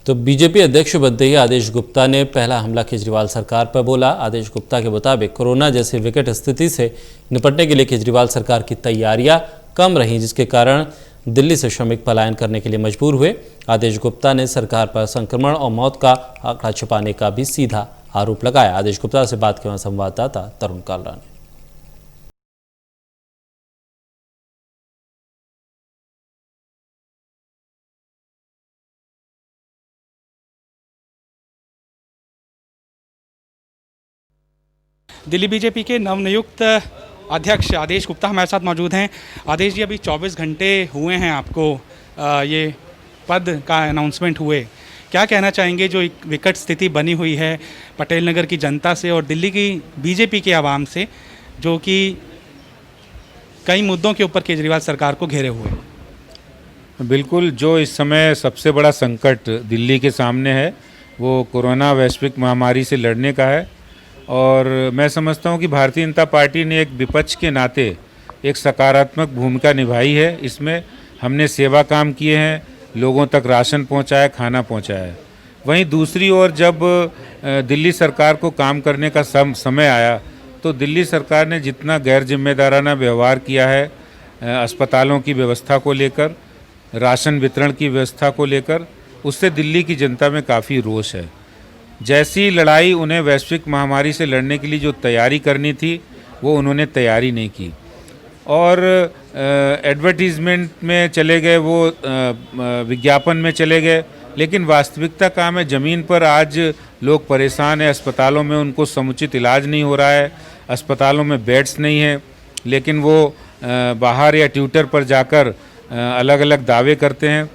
तो बीजेपी अध्यक्ष बनते ही आदेश गुप्ता ने पहला हमला केजरीवाल सरकार पर बोला। आदेश गुप्ता के मुताबिक कोरोना जैसी विकट स्थिति से निपटने के लिए केजरीवाल सरकार की तैयारियां कम रहीं, जिसके कारण दिल्ली से श्रमिक पलायन करने के लिए मजबूर हुए। आदेश गुप्ता ने सरकार पर संक्रमण और मौत का आंकड़ा छुपाने का भी सीधा आरोप लगाया। आदेश गुप्ता से बात किया संवाददाता तरुण कालरा ने। दिल्ली बीजेपी के नवनियुक्त अध्यक्ष आदेश गुप्ता हमारे साथ मौजूद हैं। आदेश जी, अभी 24 घंटे हुए हैं आपको ये पद का अनाउंसमेंट हुए, क्या कहना चाहेंगे जो एक विकट स्थिति बनी हुई है पटेल नगर की जनता से और दिल्ली की बीजेपी के आवाम से, जो कि कई मुद्दों के ऊपर केजरीवाल सरकार को घेरे हुए? बिल्कुल, जो इस समय सबसे बड़ा संकट दिल्ली के सामने है वो कोरोना वैश्विक महामारी से लड़ने का है। और मैं समझता हूं कि भारतीय जनता पार्टी ने एक विपक्ष के नाते एक सकारात्मक भूमिका निभाई है। इसमें हमने सेवा काम किए हैं, लोगों तक राशन पहुंचाया, खाना पहुंचाया है। वहीं दूसरी ओर जब दिल्ली सरकार को काम करने का समय आया तो दिल्ली सरकार ने जितना गैर जिम्मेदाराना व्यवहार किया है अस्पतालों की व्यवस्था को लेकर, राशन वितरण की व्यवस्था को लेकर, उससे दिल्ली की जनता में काफ़ी रोष है। जैसी लड़ाई उन्हें वैश्विक महामारी से लड़ने के लिए जो तैयारी करनी थी वो उन्होंने तैयारी नहीं की और एडवर्टीज़मेंट में चले गए, वो विज्ञापन में चले गए। लेकिन वास्तविकता काम है, ज़मीन पर आज लोग परेशान हैं, अस्पतालों में उनको समुचित इलाज नहीं हो रहा है, अस्पतालों में बेड्स नहीं है, लेकिन वो बाहर या ट्विटर पर जाकर अलग अलग दावे करते हैं।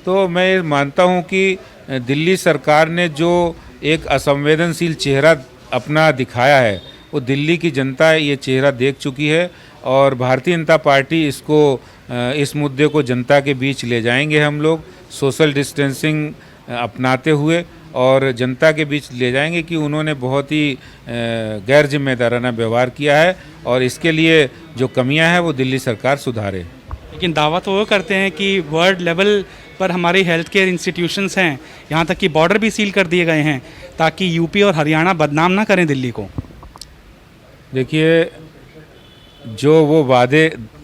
तो मैं मानता हूँ कि दिल्ली सरकार ने जो एक असंवेदनशील चेहरा अपना दिखाया है वो दिल्ली की जनता ये चेहरा देख चुकी है और भारतीय जनता पार्टी इसको इस मुद्दे को जनता के बीच ले जाएंगे। हम लोग सोशल डिस्टेंसिंग अपनाते हुए और जनता के बीच ले जाएंगे कि उन्होंने बहुत ही गैर जिम्मेदाराना व्यवहार किया है और इसके लिए जो कमियां हैं वो दिल्ली सरकार सुधारे। लेकिन दावा तो वो करते हैं कि वर्ल्ड लेवल पर हमारी हेल्थ केयर इंस्टीट्यूशंस हैं, यहाँ तक कि बॉर्डर भी सील कर दिए गए हैं ताकि यूपी और हरियाणा बदनाम ना करें दिल्ली को। देखिए, जो वो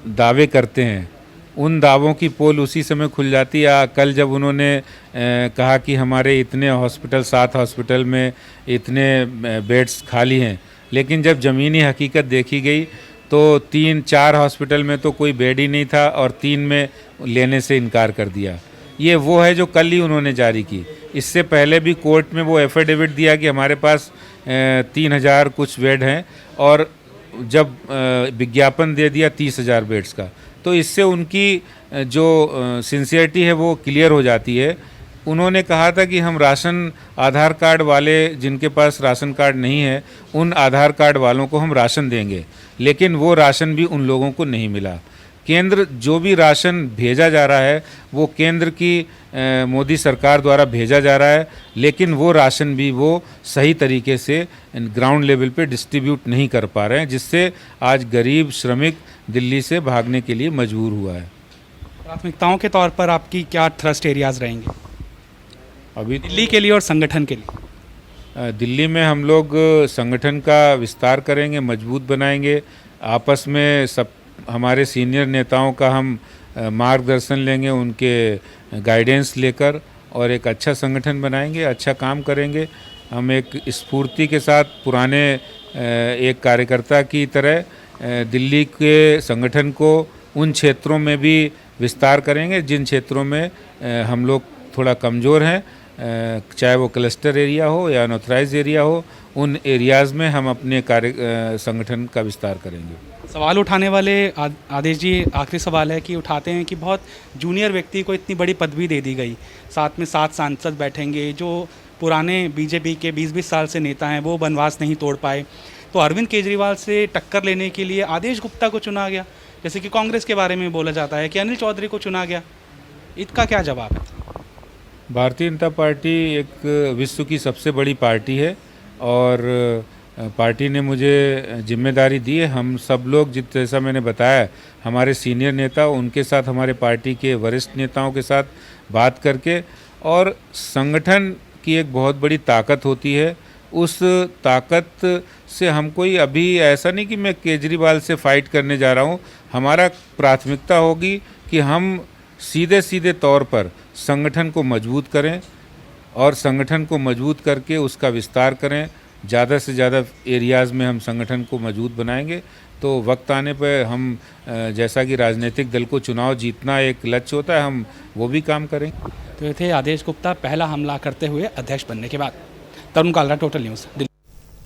दावे करते हैं उन दावों की पोल उसी समय खुल जाती है। कल जब उन्होंने कहा कि हमारे इतने हॉस्पिटल, 7 हॉस्पिटल में इतने बेड्स खाली हैं, लेकिन जब ज़मीनी हकीकत देखी गई तो 3-4 हॉस्पिटल में तो कोई बेड ही नहीं था और 3 में लेने से इनकार कर दिया। ये वो है जो कल ही उन्होंने जारी की। इससे पहले भी कोर्ट में वो एफिडेविट दिया कि हमारे पास 3000 कुछ बेड हैं और जब विज्ञापन दे दिया 30,000 बेड्स का, तो इससे उनकी जो सिंसियरिटी है वो क्लियर हो जाती है। उन्होंने कहा था कि हम राशन आधार कार्ड वाले, जिनके पास राशन कार्ड नहीं है, उन आधार कार्ड वालों को हम राशन देंगे, लेकिन वो राशन भी उन लोगों को नहीं मिला। केंद्र जो भी राशन भेजा जा रहा है वो केंद्र की मोदी सरकार द्वारा भेजा जा रहा है, लेकिन वो राशन भी वो सही तरीके से ग्राउंड लेवल पे डिस्ट्रीब्यूट नहीं कर पा रहे हैं, जिससे आज गरीब श्रमिक दिल्ली से भागने के लिए मजबूर हुआ है। प्राथमिकताओं के तौर पर आपकी क्या थ्रस्ट एरियाज़ रहेंगे अभी दिल्ली के लिए और संगठन के लिए? दिल्ली में हम लोग संगठन का विस्तार करेंगे, मजबूत बनाएंगे। आपस में सब हमारे सीनियर नेताओं का हम मार्गदर्शन लेंगे, उनके गाइडेंस लेकर, और एक अच्छा संगठन बनाएंगे, अच्छा काम करेंगे। हम एक स्फूर्ति के साथ पुराने एक कार्यकर्ता की तरह दिल्ली के संगठन को उन क्षेत्रों में भी विस्तार करेंगे जिन क्षेत्रों में हम लोग थोड़ा कमज़ोर हैं, चाहे वो क्लस्टर एरिया हो या अनऑथराइज एरिया हो, उन एरियाज़ में हम अपने संगठन का विस्तार करेंगे। सवाल उठाने वाले आदेश जी, आखिरी सवाल है कि उठाते हैं कि बहुत जूनियर व्यक्ति को इतनी बड़ी पदवी दे दी गई, साथ में 7 सांसद बैठेंगे, जो पुराने बीजेपी के 20-20 साल से नेता हैं वो बनवास नहीं तोड़ पाए, तो अरविंद केजरीवाल से टक्कर लेने के लिए आदेश गुप्ता को चुना गया, जैसे कि कांग्रेस के बारे में बोला जाता है कि अनिल चौधरी को चुना गया। इसका क्या जवाब है? भारतीय जनता पार्टी एक विश्व की सबसे बड़ी पार्टी है और पार्टी ने मुझे जिम्मेदारी दी है। हम सब लोग, जैसा मैंने बताया, हमारे सीनियर नेता, उनके साथ, हमारे पार्टी के वरिष्ठ नेताओं के साथ बात करके और संगठन की एक बहुत बड़ी ताकत होती है। उस ताकत से हम कोई अभी ऐसा नहीं कि मैं केजरीवाल से फाइट करने जा रहा हूँ। हमारा प्राथमिकता होगी कि हम सीधे सीधे तौर पर संगठन को मजबूत करें और संगठन को मजबूत करके उसका विस्तार करें। ज़्यादा से ज़्यादा एरियाज़ में हम संगठन को मजबूत बनाएंगे तो वक्त आने पर हम जैसा कि राजनीतिक दल को चुनाव जीतना एक लक्ष्य होता है, हम वो भी काम करेंगे। तो ये थे आदेश गुप्ता पहला हमला करते हुए अध्यक्ष बनने के बाद। तरुण कालरा, टोटल न्यूज़, दिल्ली।